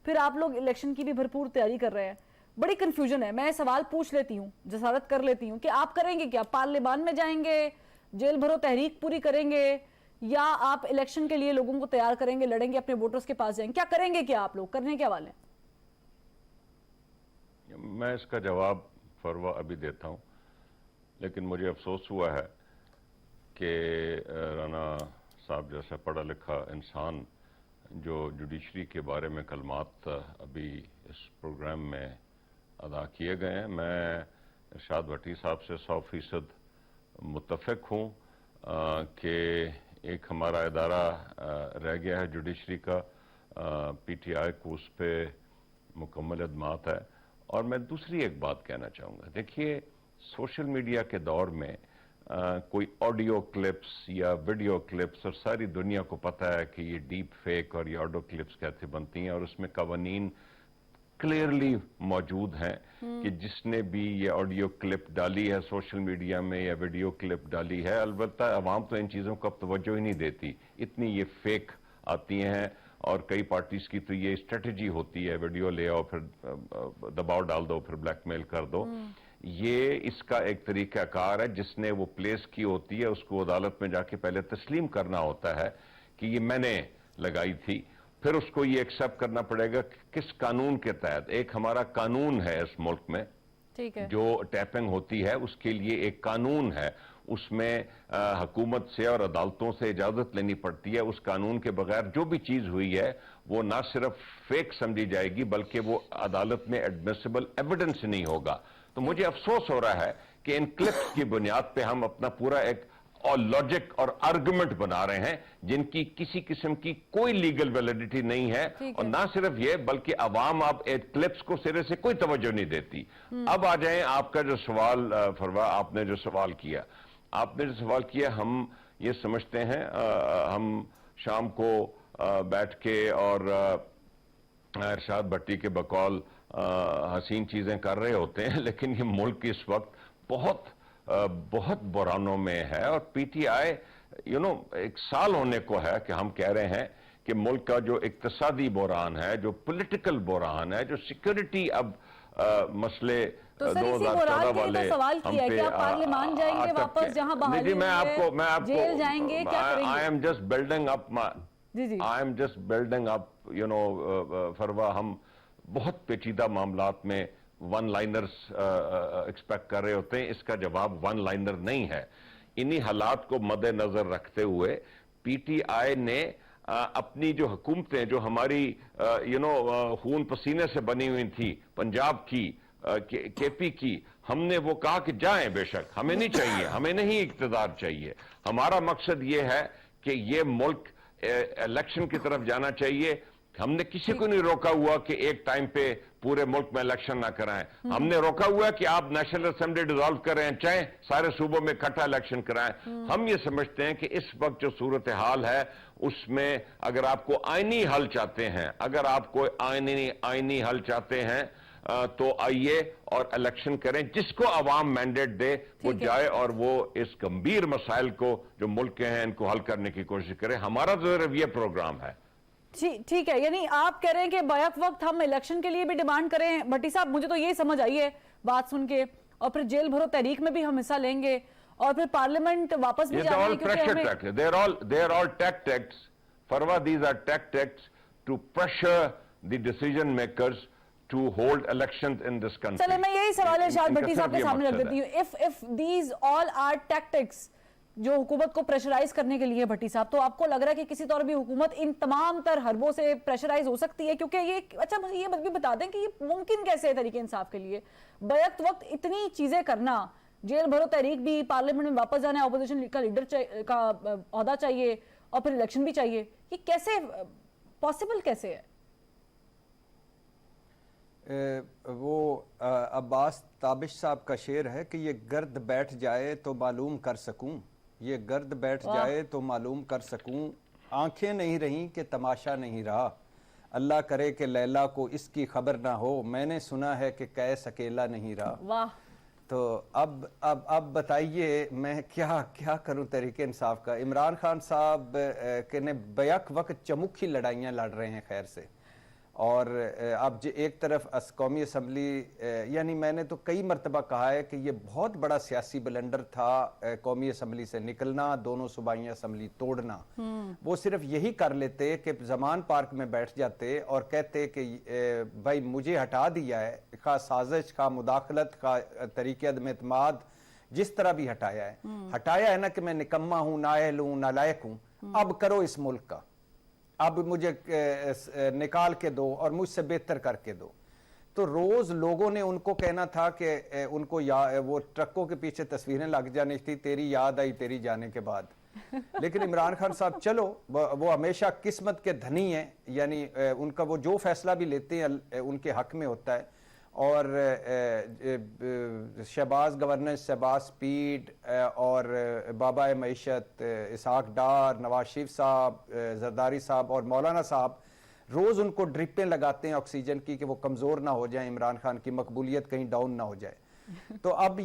پھر آپ لوگ الیکشن کی بھی بھرپور تیاری کر رہے ہیں. بڑی کنفیوژن ہے. میں سوال پوچھ لیتی ہوں، جسارت کر لیتی ہوں کہ آپ کریں گے کیا؟ پارلیمان میں جائیں گے، جیل بھرو تحریک پوری کریں گے، یا آپ الیکشن کے لیے لوگوں کو تیار کریں گے، لڑیں گے، اپنے ووٹرز کے پاس جائیں گے؟ کیا کریں گے؟ کیا آپ لوگ کرنے کے والے ہیں؟ میں اس کا جواب فروا ابھی دیتا ہوں، لیکن مجھے افسوس ہوا ہے کہ رانا صاحب جیسا پڑھا لکھا انسان جو جوڈیشری کے بارے میں کلمات ابھی اس پروگرام میں ادا کیے گئے ہیں، میں ارشاد بھٹی صاحب سے 100% متفق ہوں کہ ایک ہمارا ادارہ رہ گیا ہے جوڈیشری کا، پی ٹی آئی کو اس پہ مکمل اعتماد ہے. اور میں دوسری ایک بات کہنا چاہوں گا. دیکھیے، سوشل میڈیا کے دور میں کوئی آڈیو کلپس یا ویڈیو کلپس، اور ساری دنیا کو پتہ ہے کہ یہ ڈیپ فیک اور یہ آڈیو کلپس کیسے بنتی ہیں، اور اس میں قوانین کلیئرلی موجود ہیں کہ جس نے بھی یہ آڈیو کلپ ڈالی ہے سوشل میڈیا میں یا ویڈیو کلپ ڈالی ہے، البتہ عوام تو ان چیزوں کو اب توجہ ہی نہیں دیتی، اتنی یہ فیک آتی ہیں. اور کئی پارٹیز کی تو یہ اسٹریٹجی ہوتی ہے، ویڈیو لے آؤ پھر دباؤ ڈال دو، پھر بلیک میل کر دو. یہ اس کا ایک طریقہ کار ہے. جس نے وہ پلیس کی ہوتی ہے اس کو عدالت میں جا کے پہلے تسلیم کرنا ہوتا ہے کہ یہ میں نے لگائی تھی، پھر اس کو یہ ایکسپٹ کرنا پڑے گا کہ کس قانون کے تحت. ایک ہمارا قانون ہے اس ملک میں، جو ٹیپنگ ہوتی ہے اس کے لیے ایک قانون ہے، اس میں حکومت سے اور عدالتوں سے اجازت لینی پڑتی ہے. اس قانون کے بغیر جو بھی چیز ہوئی ہے وہ نہ صرف فیک سمجھی جائے گی بلکہ وہ عدالت میں ایڈمیسیبل ایویڈنس نہیں ہوگا. تو مجھے افسوس ہو رہا ہے کہ ان کلپس کی بنیاد پہ ہم اپنا پورا ایک اور لاجک اور آرگومنٹ بنا رہے ہیں جن کی کسی قسم کی کوئی لیگل ویلیڈیٹی نہیں ہے. اور نہ صرف یہ بلکہ عوام اب کلپس کو سرے سے کوئی توجہ نہیں دیتی. اب آ جائیں آپ کا جو سوال فروا، آپ نے جو سوال کیا، ہم یہ سمجھتے ہیں، ہم شام کو بیٹھ کے اور ارشاد بھٹی کے بقول حسین چیزیں کر رہے ہوتے ہیں، لیکن یہ ملک اس وقت بہت بحرانوں میں ہے. اور پی ٹی آئی ایک سال ہونے کو ہے کہ ہم کہہ رہے ہیں کہ ملک کا جو اقتصادی بحران ہے، جو پولیٹیکل بحران ہے، جو سیکیورٹی اب مسئلے 2014 والے سوال کیا ہے کہ آپ پارلیمان جائیں گے واپس جہاں بحالی ہوئی ہے، جیل جائیں گے، کیا کریں گے؟ I am just building up Farwa. ہم بہت پیچیدہ معاملات میں ون لائنرز ایکسپیکٹ کر رہے ہوتے ہیں. اس کا جواب ون لائنر نہیں ہے. انہی حالات کو مد نظر رکھتے ہوئے پی ٹی آئی نے اپنی جو حکومتیں جو ہماری خون پسینے سے بنی ہوئی تھی، پنجاب کی، کے پی کی، ہم نے وہ کہا کہ جائیں، بے شک ہمیں نہیں چاہیے، ہمیں نہیں اقتدار چاہیے. ہمارا مقصد یہ ہے کہ یہ ملک الیکشن کی طرف جانا چاہیے. ہم نے کسی کو نہیں روکا ہوا کہ ایک ٹائم پہ پورے ملک میں الیکشن نہ کرائیں. ہم نے روکا ہوا ہے کہ آپ نیشنل اسمبلی ڈیزالو کریں، چاہیں سارے صوبوں میں اکٹھا الیکشن کرائیں. ہم یہ سمجھتے ہیں کہ اس وقت جو صورتحال ہے اس میں اگر آپ کو آئینی حل چاہتے ہیں، اگر آپ کو آئینی حل چاہتے ہیں تو آئیے اور الیکشن کریں. جس کو عوام مینڈیٹ دے وہ جائے اور وہ اس گمبھیر مسائل کو جو ملک کے ہیں ان کو حل کرنے کی کوشش کرے. ہمارا تو صرف یہ پروگرام ہے. ٹھیک ہے، یعنی آپ کہہ رہے ہیں کہ بیک وقت ہم الیکشن کے لیے بھی ڈیمانڈ کریں. بھٹی صاحب، مجھے تو یہی سمجھ آئی ہے بات سن کے، اور پھر جیل بھرو تحریک میں بھی ہم حصہ لیں گے اور پھر پارلیمنٹ واپس بھی جانا ہے کیونکہ ہمیں They are all tactics. Farwa, these are tactics to pressure the decision makers to hold elections in this country. چلے میں یہی سوال ارشاد بھٹی صاحب کے سامنے رکھ دیتی ہوں. If these all are tactics جو حکومت کو پریشرائز کرنے کے لیے بھٹی صاحب، تو آپ کو لگ رہا ہے کہ کسی طور بھی حکومت ان تمام تر حربوں سے پریشرائز ہو سکتی ہے؟ کیونکہ یہ اچھا مجھے یہ بھی بتا دیں کہ یہ ممکن کیسے ہے تحریک انصاف کے لیے بیک وقت اتنی چیزیں کرنا؟ جیل بھرو تحریک بھی، پارلیمنٹ میں واپس جانا ہے، اپوزیشن کا لیڈر کا عہدہ چاہیے، اور پھر الیکشن بھی چاہیے. یہ کیسے پاسبل کیسے ہے؟ وہ عباس تابش صاحب کا شعر ہے کہ یہ گرد بیٹھ جائے تو معلوم کر سکوں، یہ گرد بیٹھ جائے تو معلوم کر سکوں، آنکھیں نہیں رہیں کہ تماشا نہیں رہا، اللہ کرے کہ لیلا کو اس کی خبر نہ ہو، میں نے سنا ہے کہ قیس اکیلا نہیں رہا. واہ، تو اب بتائیے میں کیا کروں تحریک انصاف کا. عمران خان صاحب کے نے بیک وقت چمکھی لڑائیاں لڑ رہے ہیں خیر سے, اور اب ایک طرف قومی اسمبلی, یعنی میں نے تو کئی مرتبہ کہا ہے کہ یہ بہت بڑا سیاسی بلنڈر تھا قومی اسمبلی سے نکلنا, دونوں صوبائی اسمبلی توڑنا. وہ صرف یہی کر لیتے کہ زمان پارک میں بیٹھ جاتے اور کہتے کہ بھائی مجھے ہٹا دیا ہے, خواہ سازش, خواہ مداخلت, خواہ طریقے عدم اعتماد, جس طرح بھی ہٹایا ہے نا کہ میں نکمہ ہوں, نااہل ہوں, نالائق ہوں, اب کرو اس ملک کا, اب مجھے نکال کے دو اور مجھ سے بہتر کر کے دو. تو روز لوگوں نے ان کو کہنا تھا کہ ان کو وہ ٹرکوں کے پیچھے تصویریں لگ جانی تھی, تیری یاد آئی تیری جانے کے بعد. لیکن عمران خان صاحب چلو وہ ہمیشہ قسمت کے دھنی ہیں, یعنی ان کا وہ جو فیصلہ بھی لیتے ہیں ان کے حق میں ہوتا ہے. اور شہباز گورننس, شہباز سپیڈ اور بابا معیشت, اسحاق ڈار, نواز شریف صاحب, زرداری صاحب اور مولانا صاحب روز ان کو ڈرپیں لگاتے ہیں آکسیجن کی کہ وہ کمزور نہ ہو جائیں, عمران خان کی مقبولیت کہیں ڈاؤن نہ ہو جائے. تو اب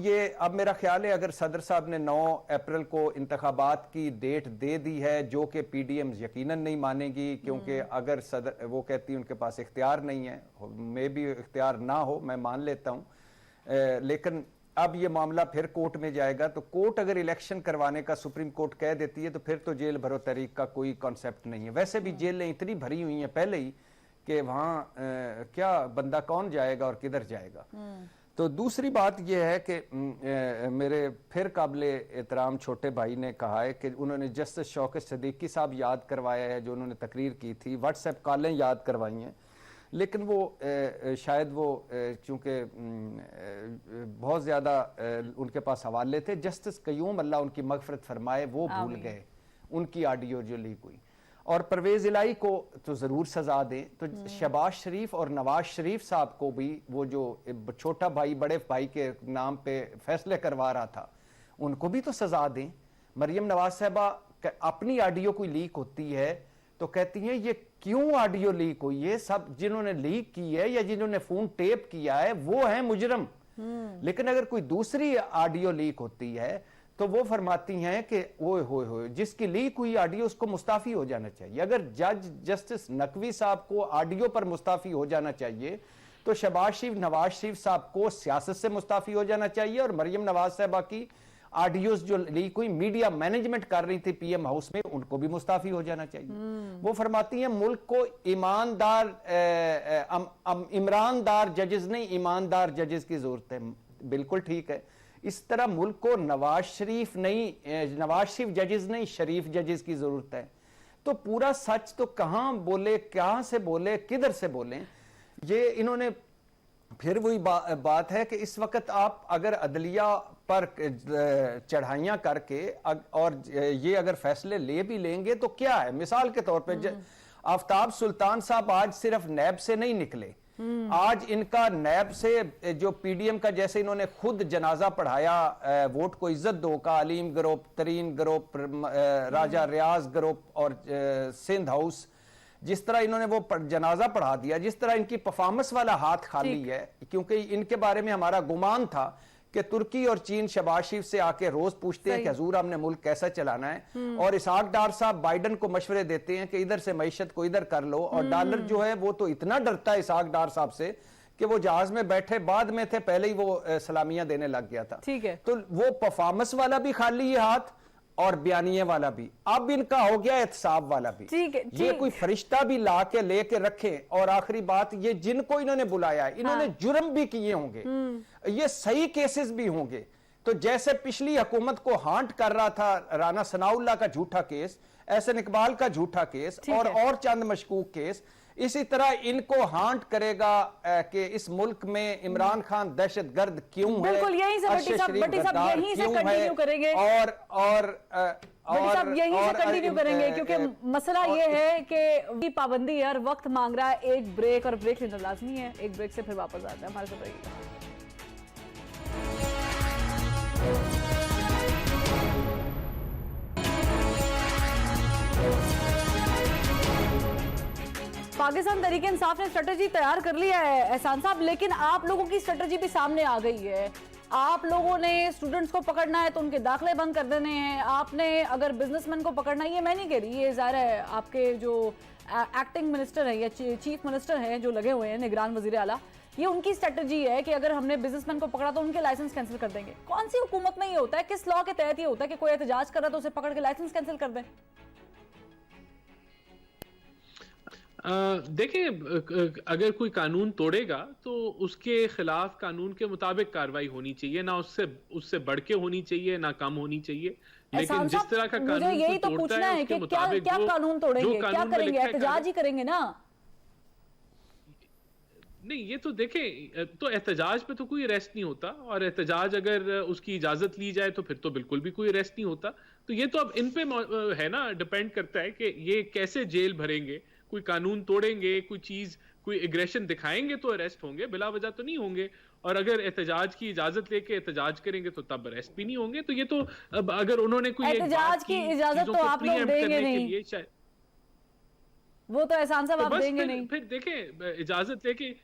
میرا خیال ہے اگر صدر صاحب نے 9 اپریل کو انتخابات کی ڈیٹ دے دی ہے, جو کہ پی ڈی ایم یقیناً نہیں مانے گی, کیونکہ اگر صدر وہ کہتی ان کے پاس اختیار نہیں ہے, میں بھی اختیار نہ ہو میں مان لیتا ہوں, لیکن اب یہ معاملہ پھر کورٹ میں جائے گا. تو کورٹ اگر الیکشن کروانے کا سپریم کورٹ کہہ دیتی ہے تو پھر تو جیل بھرو تحریک کا کوئی کانسیپٹ نہیں ہے. ویسے بھی جیلیں اتنی بھری ہوئی ہیں پہلے ہی کہ وہاں کیا بندہ کون جائے گا اور کدھر جائے گا. تو دوسری بات یہ ہے کہ میرے پھر قابل احترام چھوٹے بھائی نے کہا ہے کہ انہوں نے جسٹس شوکت صدیقی صاحب یاد کروایا ہے, جو انہوں نے تقریر کی تھی, واٹس ایپ کالیں یاد کروائی ہیں, لیکن وہ شاید وہ چونکہ بہت زیادہ ان کے پاس حوالے تھے. جسٹس قیوم اللہ ان کی مغفرت فرمائے وہ بھول گئے ان کی آڈیو جو لیک ہوئی. اور پرویز الہی کو تو ضرور سزا دیں. تو شہباز شریف اور نواز شریف صاحب کو بھی وہ جو چھوٹا بھائی بڑے بھائی کے نام پہ فیصلے کروا رہا تھا ان کو بھی تو سزا دیں. مریم نواز صاحبہ اپنی آڈیو کوئی لیک ہوتی ہے تو کہتی ہیں یہ کیوں آڈیو لیک ہوئی ہے, سب جنہوں نے لیک کی ہے یا جنہوں نے فون ٹیپ کیا ہے وہ ہیں مجرم. لیکن اگر کوئی دوسری آڈیو لیک ہوتی ہے تو وہ فرماتی ہیں کہ اوئے ہوئے ہوئے جس کی لیک ہوئی آڈیو اس کو مستعفی ہو جانا چاہیے. اگر جج جسٹس نقوی صاحب کو آڈیو پر مستعفی ہو جانا چاہیے تو شہباز شریف, نواز شریف صاحب کو سیاست سے مستعفی ہو جانا چاہیے, اور مریم نواز صاحبہ کی آڈیوز جو لیک ہوئی میڈیا مینجمنٹ کر رہی تھی پی ایم ہاؤس میں ان کو بھی مستعفی ہو جانا چاہیے. وہ فرماتی ہیں ملک کو ایماندار عمراندار ججز نہیں ایماندار ججز کی ضرورت ہے. بالکل ٹھیک ہے. اس طرح ملک کو نواز شریف ججز نہیں شریف ججز کی ضرورت ہے. تو پورا سچ تو کہاں بولے, کہاں سے بولے, کدھر سے بولیں. یہ انہوں نے پھر وہی بات ہے کہ اس وقت آپ اگر عدلیہ پر چڑھائیاں کر کے اور یہ اگر فیصلے لے بھی لیں گے تو کیا ہے. مثال کے طور پہ آفتاب سلطان صاحب آج صرف نیب سے نہیں نکلے, آج ان کا نیب سے جو پی ڈی ایم کا جیسے انہوں نے خود جنازہ پڑھایا ووٹ کو عزت دو کا, علیم گروپ, ترین گروپ, راجہ ریاض گروپ اور سندھ ہاؤس, جس طرح انہوں نے وہ جنازہ پڑھا دیا, جس طرح ان کی پرفارمنس والا ہاتھ خالی ہے. کیونکہ ان کے بارے میں ہمارا گمان تھا کہ ترکی اور چین شہباز شریف سے آ کے روز پوچھتے ہیں کہ حضور ہم نے ملک کیسا چلانا ہے, اور اسحاق ڈار صاحب بائیڈن کو مشورے دیتے ہیں کہ ادھر سے معیشت کو ادھر کر لو, اور ڈالر جو ہے وہ تو اتنا ڈرتا ہے اسحاق ڈار صاحب سے کہ وہ جہاز میں بیٹھے بعد میں تھے, پہلے ہی وہ سلامیاں دینے لگ گیا تھا. تو وہ پرفارمنس والا بھی خالی ہے ہاتھ اور بیانیے والا بھی, اب ان کا ہو گیا احتساب والا بھی. یہ کوئی فرشتہ بھی لا کے لے کے رکھیں. اور آخری بات, یہ جن کو انہوں نے بلایا ہے انہوں نے جرم بھی کیے ہوں گے, یہ صحیح کیسز بھی ہوں گے. تو جیسے پچھلی حکومت کو ہانٹ کر رہا تھا رانا ثناء اللہ کا جھوٹا کیس, احسن اقبال کا جھوٹا کیس اور چند مشکوک کیس, اسی طرح ان کو ہانٹ کرے گا کہ اس ملک میں عمران خان دہشت گرد کیوں ہے, بالکل یہیں سے بٹی صاحب یہیں سے کنٹینیو کریں گے کیونکہ مسئلہ یہ ہے کہ پابندی ہے اور وقت مانگ رہا ہے ایک بریک, اور بریک لینا لازمی ہے. ایک بریک سے پھر واپس آتے ہیں, ہمارے ساتھ رہیے. पाकिस्तान तहरीक इंसाफ ने स्ट्रेटजी तैयार कर लिया है एहसान साहब, लेकिन आप लोगों की स्ट्रेटजी भी सामने आ गई है। आप लोगों ने स्टूडेंट्स को पकड़ना है तो उनके दाखिले बंद कर देने हैं, आपने अगर बिजनेसमैन को पकड़ना है, ये मैं नहीं कह रही, ये ज़ाहिर है आपके जो एक्टिंग मिनिस्टर है या चीफ मिनिस्टर हैं जो लगे हुए हैं, निगरान वजीर आला, ये उनकी स्ट्रेटजी है कि अगर हमने बिजनेसमैन को पकड़ा तो उनके लाइसेंस कैंसिल कर देंगे। कौन सी हुकूमत में ये होता है, किस लॉ के तहत ये होता है कि कोई एहतजाज कर रहा है तो उसे पकड़ के लाइसेंस कैंसिल कर दें? देखिए, अगर कोई कानून तोड़ेगा तो उसके खिलाफ कानून के मुताबिक कार्रवाई होनी चाहिए, ना उससे बढ़ के होनी चाहिए, ना कम होनी चाहिए। लेकिन जिस तरह का कानून मुझे यही तो पूछना है कि क्या कानून तोड़ेंगे, क्या करेंगे, एहतजाज ही करेंगे ना? नहीं, ये तो देखें, तो एहतजाज पे तो कोई अरेस्ट नहीं होता, और एहतजाज अगर उसकी इजाजत ली जाए तो फिर तो बिल्कुल भी कोई अरेस्ट नहीं होता। तो ये तो अब इन पे है ना, डिपेंड करता है कि ये कैसे जेल भरेंगे। कोई कानून तोड़ेंगे, कोई चीज, कोई एग्रेशन दिखाएंगे तो अरेस्ट होंगे, बिला वजह तो नहीं होंगे। और अगर एहतजाज की इजाजत लेके एहतजाज करेंगे तो तब अरेस्ट भी नहीं होंगे। तो ये तो अब अगर उन्होंने कोई एहतजाज की इजाजत तो आप लोग देंगे नहीं, वो तो एहसान साहब आप देंगे नहीं। फिर देखें, इजाजत लेके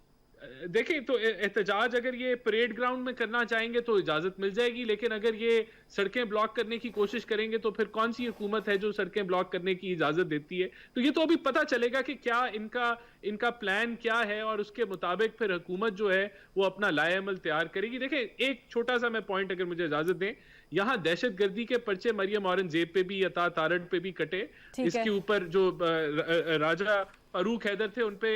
देखें तो एहतजाज अगर ये परेड ग्राउंड में करना चाहेंगे तो इजाजत मिल जाएगी, लेकिन अगर ये सड़कें ब्लॉक करने की कोशिश करेंगे तो फिर कौन सी हुकूमत है जो सड़कें ब्लॉक करने की इजाजत देती है? तो ये तो अभी पता चलेगा कि क्या इनका प्लान क्या है, और उसके मुताबिक फिर हुकूमत जो है वो अपना लाएअमल तैयार करेगी। देखें, एक छोटा सा मैं पॉइंट अगर मुझे इजाजत दें, यहाँ दहशतगर्दी के पर्चे मरियम औरंगजेब पे भी, अता तारड़ पे भी कटे, इसके ऊपर जो राजा फारूक हैदर थे उन पे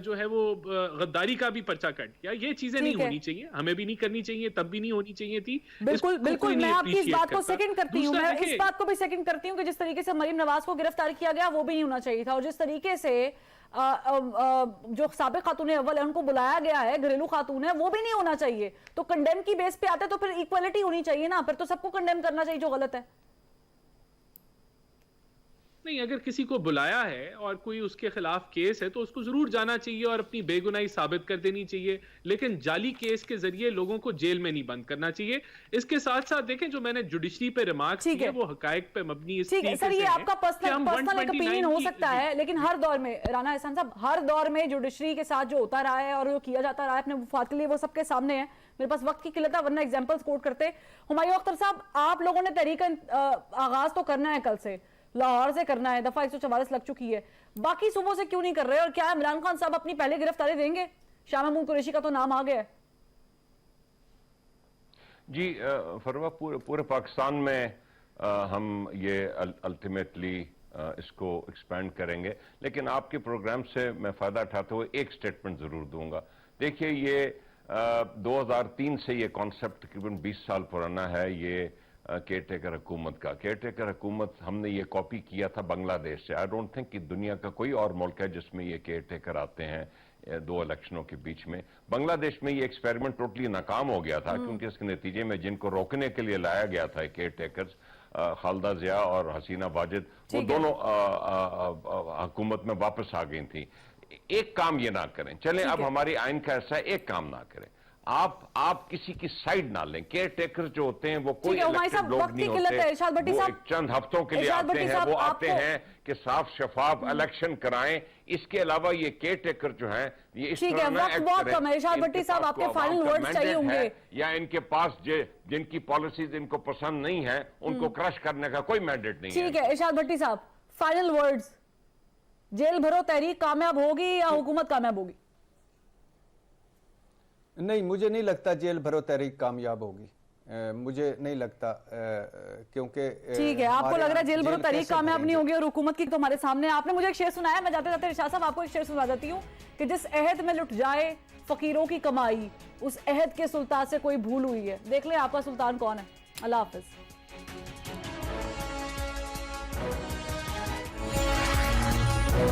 जो है वो गद्दारी का भी पर्चा कट गया। ये चीजें नहीं होनी चाहिए, हमें भी नहीं करनी चाहिए, तब भी नहीं होनी चाहिए थी। बिल्कुल बिल्कुल, मैं आपकी इस बात को सेकंड करती हूँ, मैं इस बात को भी सेकंड करती हूँ कि जिस तरीके से मरीम नवाज को गिरफ्तार किया गया वो भी नहीं होना चाहिए था, और जिस तरीके से जो साबिक खातून अव्वल है उनको बुलाया गया है, घरेलू खातून है, वो भी नहीं होना चाहिए। तो कंडेम की बेस पे आते तो फिर इक्वलिटी होनी चाहिए ना, फिर तो सबको कंडेम करना चाहिए जो गलत है। नहीं, अगर किसी को बुलाया है और कोई उसके खिलाफ केस है तो उसको जरूर जाना चाहिए और अपनी बेगुनाही साबित कर देनी चाहिए, लेकिन जाली केस के जरिए लोगों को जेल में नहीं बंद करना चाहिए। इसके साथ साथ देखें, जो मैंने जुडिशरी पे रिमार्क्स किए वो हकायक पे मबनी इस तरीके से सर, ये आपका पर्सनल ओपिनियन हो सकता है, लेकिन हर दौर में राना एहसान साहब, हर दौर में जुडिशरी के साथ जो होता रहा है और जो किया जाता रहा है अपने वफात के लिए, वो सबके सामने है। मेरे पास वक्त की किल्लत है, वरना एग्जांपल्स कोट करते। हुमायूं अख्तर साहब, आप लोगों ने तहरीक आगाज तो करना है, कल से लाहौर से करना है, दफा 144 लग चुकी है, बाकी सूबों से क्यों नहीं कर रहे? और क्या इमरान खान साहब अपनी पहले गिरफ्तारी देंगे? शाह महमूद कुरैशी का तो नाम आ गया है। जी फरवा, पूरे पाकिस्तान में हम ये अल्टीमेटली इसको एक्सपेंड करेंगे, लेकिन आपके प्रोग्राम से मैं फ़ायदा उठाते हुए एक स्टेटमेंट ज़रूर दूंगा। देखिए, ये 2003 से ये कॉन्सेप्ट तकरीबन 20 साल पुराना है, ये केयर टेकर हुकूमत का। केयर टेकर हुकूमत हमने ये कॉपी किया था बांग्लादेश से। आई डोंट थिंक कि दुनिया का कोई और मुल्क है जिसमें ये केयर टेकर आते हैं 2 इलेक्शनों के बीच में। बांग्लादेश में ये एक्सपेरिमेंट टोटली नाकाम हो गया था, क्योंकि इसके नतीजे में जिनको रोकने के लिए लाया गया था केयर टेकर्स, खालिदा जिया और हसीना वाजिद, वो दोनों हुकूमत में वापस आ गई थी। एक काम ये ना करें, चलें अब हमारी आइन का ऐसा है, एक काम ना करें, आप किसी की साइड ना लें। केयर टेकर जो होते हैं वो कोई इलेक्टेड लोग नहीं होते, वो चंद हफ्तों के लिए आते हैं, वो आते हैं कि साफ शफाफ इलेक्शन कराएं। इसके अलावा ये केयर टेकर जो हैं, ये इस तरह ना एक्ट करें, इरशाद भट्टी साहब, आपके फाइनल वर्ड्स चाहिए होंगे, या इनके पास जिनकी पॉलिसीज इनको पसंद नहीं है उनको क्रश करने का कोई मैंडेट नहीं है। ठीक है इरशाद भट्टी साहब, फाइनल वर्ड्स, जेल भरो तहरीक कामयाब होगी या हुकूमत कामयाब होगी? नहीं, मुझे नहीं लगता जेल भरो तहरीक कामयाब होगी, मुझे नहीं लगता, क्योंकि ठीक है, आपको लग रहा है जेल भरो तहरीक कामयाब नहीं होगी और हुकूमत की तो हमारे सामने। आपने मुझे एक शेर सुनाया, मैं जाते जाते इरशाद साहब आपको एक शेर सुना देती हूँ कि जिस अहद में लुट जाए फकीरों की कमाई, उस अहद के सुल्तान से कोई भूल हुई है। देख ले आपका सुल्तान कौन है। अल्लाह हाफिज।